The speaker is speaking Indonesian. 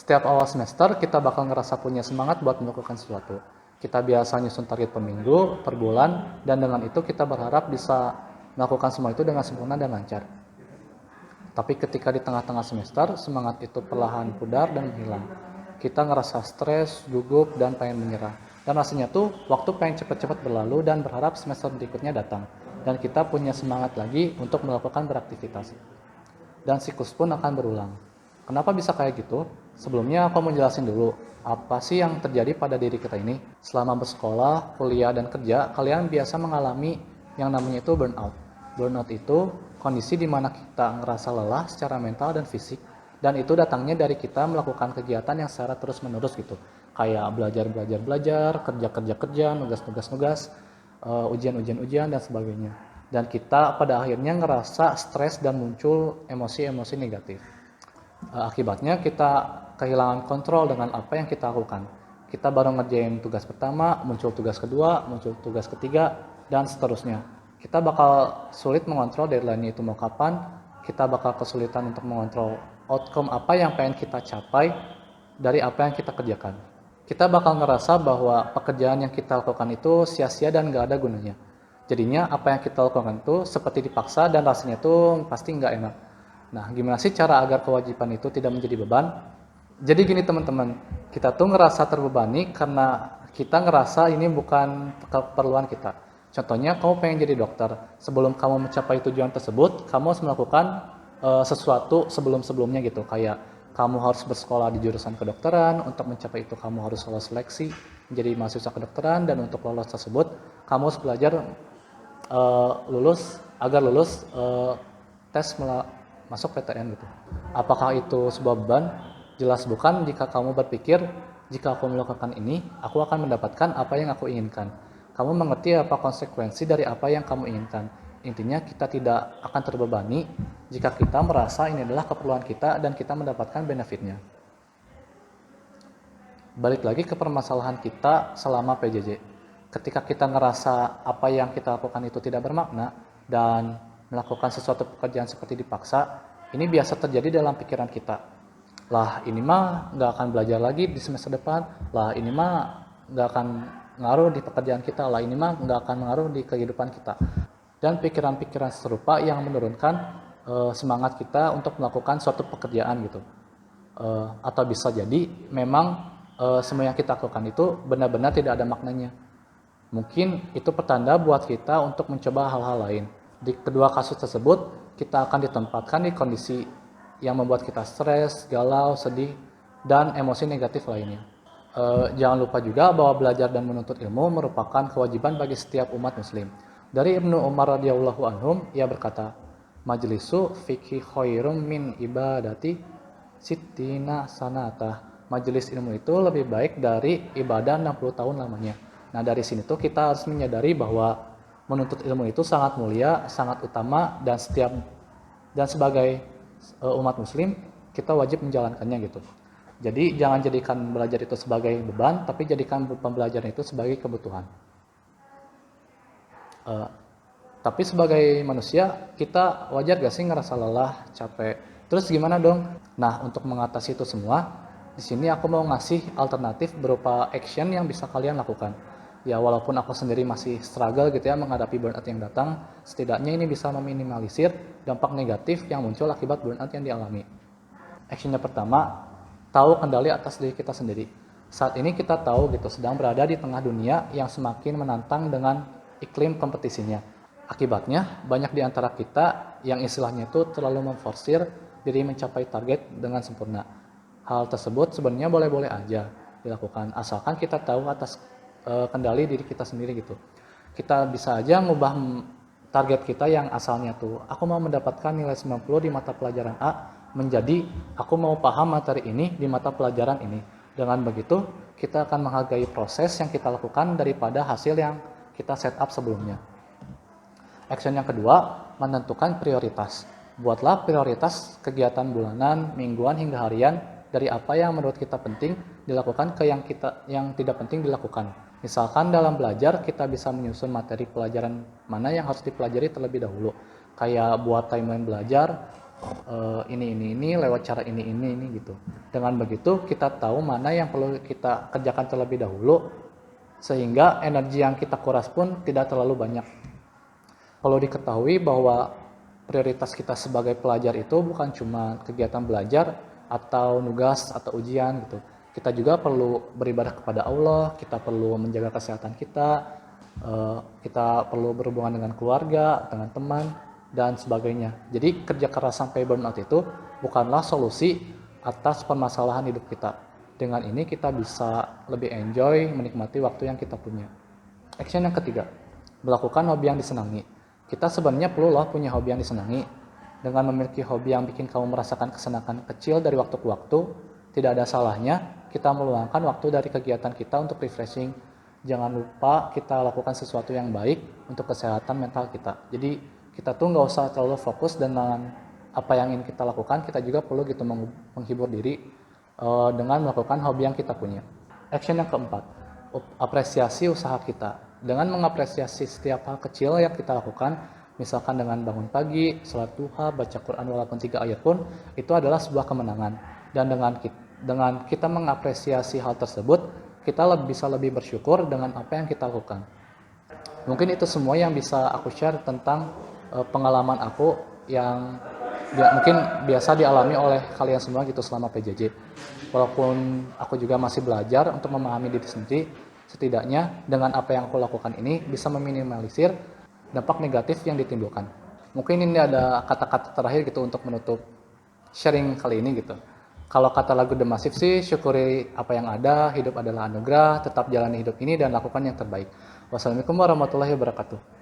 Setiap awal semester kita bakal ngerasa punya semangat buat melakukan sesuatu. Kita biasa nyusun target per minggu, per bulan, dan dengan itu kita berharap bisa melakukan semua itu dengan sempurna dan lancar. Tapi ketika di tengah-tengah semester, semangat itu perlahan pudar dan menghilang. Kita ngerasa stres, gugup, dan pengen menyerah. Dan rasanya tuh waktu pengen cepat-cepat berlalu dan berharap semester berikutnya datang. Dan kita punya semangat lagi untuk melakukan beraktivitas. Dan siklus pun akan berulang. Kenapa bisa kayak gitu? Sebelumnya aku mau jelasin dulu, apa sih yang terjadi pada diri kita ini? Selama bersekolah, kuliah, dan kerja, kalian biasa mengalami yang namanya itu burnout. Burnout itu kondisi di mana kita ngerasa lelah secara mental dan fisik, dan itu datangnya dari kita melakukan kegiatan yang secara terus-menerus gitu. Kayak belajar, kerja, nugas, ujian, dan sebagainya. Dan kita pada akhirnya ngerasa stres dan muncul emosi-emosi negatif. Akibatnya kita kehilangan kontrol dengan apa yang kita lakukan. Kita baru ngerjain tugas pertama, muncul tugas kedua, muncul tugas ketiga, dan seterusnya. Kita bakal sulit mengontrol deadline-nya itu mau kapan, kita bakal kesulitan untuk mengontrol outcome apa yang pengen kita capai dari apa yang kita kerjakan. Kita bakal ngerasa bahwa pekerjaan yang kita lakukan itu sia-sia dan gak ada gunanya. Jadinya apa yang kita lakukan itu seperti dipaksa dan rasanya itu pasti nggak enak. Nah, gimana sih cara agar kewajiban itu tidak menjadi beban? Jadi gini teman-teman, kita tuh ngerasa terbebani karena kita ngerasa ini bukan keperluan kita. Contohnya, kamu pengen jadi dokter. Sebelum kamu mencapai tujuan tersebut, kamu harus melakukan sesuatu sebelum-sebelumnya gitu. Kayak kamu harus bersekolah di jurusan kedokteran, untuk mencapai itu kamu harus lolos seleksi menjadi mahasiswa kedokteran, dan untuk lolos tersebut, kamu harus belajar lulus tes masuk PTN gitu. Apakah itu sebuah beban? Jelas bukan jika kamu berpikir, jika aku melakukan ini, aku akan mendapatkan apa yang aku inginkan. Kamu mengerti apa konsekuensi dari apa yang kamu inginkan. Intinya kita tidak akan terbebani jika kita merasa ini adalah keperluan kita dan kita mendapatkan benefitnya. Balik lagi ke permasalahan kita selama PJJ. Ketika kita ngerasa apa yang kita lakukan itu tidak bermakna dan melakukan sesuatu pekerjaan seperti dipaksa, ini biasa terjadi dalam pikiran kita. Lah ini mah nggak akan belajar lagi di semester depan, lah ini mah nggak akan ngaruh di pekerjaan kita, lah ini mah nggak akan ngaruh di kehidupan kita. Dan pikiran-pikiran serupa yang menurunkan semangat kita untuk melakukan suatu pekerjaan gitu. Atau bisa jadi memang semua yang kita lakukan itu benar-benar tidak ada maknanya. Mungkin itu pertanda buat kita untuk mencoba hal-hal lain. Di kedua kasus tersebut, kita akan ditempatkan di kondisi yang membuat kita stres, galau, sedih, dan emosi negatif lainnya. Jangan lupa juga bahwa belajar dan menuntut ilmu merupakan kewajiban bagi setiap umat muslim. Dari Ibnu Umar radhiyallahu anhum, ia berkata, "Majlisu fikhi khairum min ibadati sittina sanatah." Majelis ilmu itu lebih baik dari ibadah 60 tahun lamanya. Nah, dari sini tuh kita harus menyadari bahwa menuntut ilmu itu sangat mulia, sangat utama, dan sebagai umat muslim kita wajib menjalankannya gitu. Jadi jangan jadikan belajar itu sebagai beban, tapi jadikan pembelajaran itu sebagai kebutuhan. Tapi sebagai manusia kita wajar gak sih ngerasa lelah, capek? Terus gimana dong? Nah, untuk mengatasi itu semua, di sini aku mau ngasih alternatif berupa action yang bisa kalian lakukan. Ya walaupun aku sendiri masih struggle gitu ya menghadapi burnout yang datang, setidaknya ini bisa meminimalisir dampak negatif yang muncul akibat burnout yang dialami. Actionnya pertama, tahu kendali atas diri kita sendiri. Saat ini kita tahu gitu sedang berada di tengah dunia yang semakin menantang dengan iklim kompetisinya. Akibatnya banyak di antara kita yang istilahnya itu terlalu memforsir diri mencapai target dengan sempurna. Hal tersebut sebenarnya boleh-boleh aja dilakukan asalkan kita tahu atas kendali diri kita sendiri gitu. Kita bisa aja ngubah target kita yang asalnya tuh aku mau mendapatkan nilai 90 di mata pelajaran A menjadi aku mau paham materi ini di mata pelajaran ini. Dengan begitu kita akan menghargai proses yang kita lakukan daripada hasil yang kita set up sebelumnya. Action yang kedua, menentukan prioritas. Buatlah prioritas kegiatan bulanan, mingguan hingga harian dari apa yang menurut kita penting dilakukan ke yang tidak penting dilakukan. Misalkan dalam belajar kita bisa menyusun materi pelajaran mana yang harus dipelajari terlebih dahulu. Kayak buat timeline belajar, ini lewat cara ini gitu. Dengan begitu kita tahu mana yang perlu kita kerjakan terlebih dahulu sehingga energi yang kita kuras pun tidak terlalu banyak. Perlu diketahui bahwa prioritas kita sebagai pelajar itu bukan cuma kegiatan belajar atau nugas atau ujian gitu. Kita juga perlu beribadah kepada Allah, kita perlu menjaga kesehatan kita perlu berhubungan dengan keluarga, dengan teman, dan sebagainya. Jadi kerja keras sampai burnout itu bukanlah solusi atas permasalahan hidup kita. Dengan ini kita bisa lebih enjoy, menikmati waktu yang kita punya. Action yang ketiga, melakukan hobi yang disenangi. Kita sebenarnya perlu loh punya hobi yang disenangi. Dengan memiliki hobi yang bikin kamu merasakan kesenangan kecil dari waktu ke waktu, tidak ada salahnya kita meluangkan waktu dari kegiatan kita untuk refreshing. Jangan lupa kita lakukan sesuatu yang baik untuk kesehatan mental kita. Jadi kita tuh nggak usah terlalu fokus dengan apa yang ingin kita lakukan, kita juga perlu gitu menghibur diri dengan melakukan hobi yang kita punya. Action yang keempat, apresiasi usaha kita. Dengan mengapresiasi setiap hal kecil yang kita lakukan, misalkan dengan bangun pagi, sholat duha, baca Quran walaupun 3 ayat pun, itu adalah sebuah kemenangan. Dan dengan kita mengapresiasi hal tersebut, kita bisa lebih bersyukur dengan apa yang kita lakukan. Mungkin itu semua yang bisa aku share tentang pengalaman aku yang mungkin biasa dialami oleh kalian semua gitu selama PJJ. Walaupun aku juga masih belajar untuk memahami diri sendiri, setidaknya dengan apa yang aku lakukan ini bisa meminimalisir dampak negatif yang ditimbulkan. Mungkin ini ada kata-kata terakhir gitu untuk menutup sharing kali ini gitu. Kalau kata lagu The Massive sih, syukuri apa yang ada, hidup adalah anugerah, tetap jalani hidup ini dan lakukan yang terbaik. Wassalamualaikum warahmatullahi wabarakatuh.